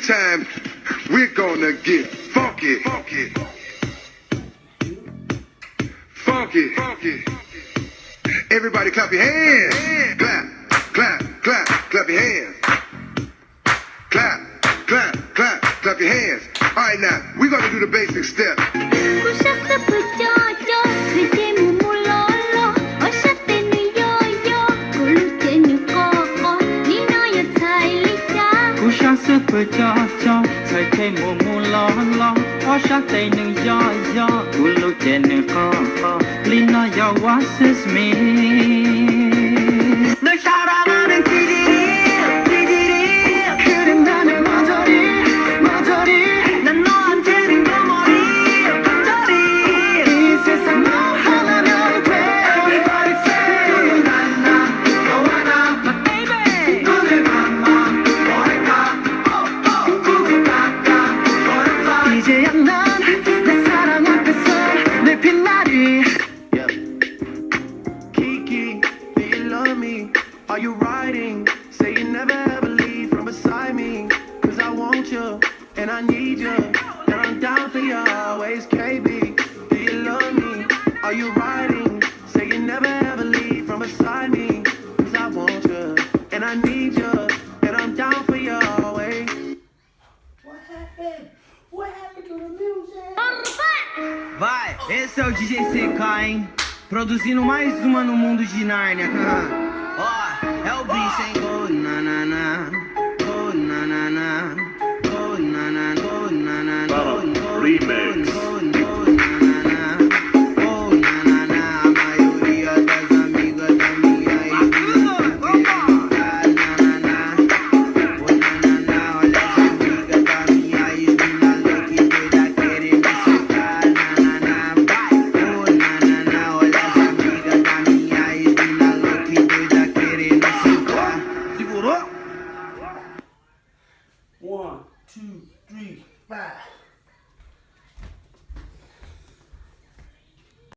time, we're gonna get funky, funky, funky, funky. Everybody clap your hands. Clap, clap, clap, clap your hands. Clap, clap, clap, clap your hands. All right, now, we're gonna do the basic step. 널 사랑하는 그래 나는 머저리 난 너한테는 거머리 이 세상 너 하나면 돼 Everybody say 나 너와 나 My baby 너를 만나 뭐 할까 구구 깎아 뭐했어 이제야 난 내 사랑 앞에서 내 빛나리 Kiki, do you love me? Are you riding? Say you never ever leave from beside me. Cause I want you, and I need you. And I'm down for you always, KB. Do you love me? Are you riding? Say you never ever leave from beside me. Cause I want you, and I need you. And I'm down for you always. What happened? What happened to the music? Vai, esse é o DJ Sekai, produzindo mais uma no mundo de Nárnia. Ó, é o bicho, hein? Oh, na na na, oh, na na na, oh, na na, oh, na na, oh, remix. Oh, na na, oh, na na na, a maioria das amigas da minha One, two, three, five.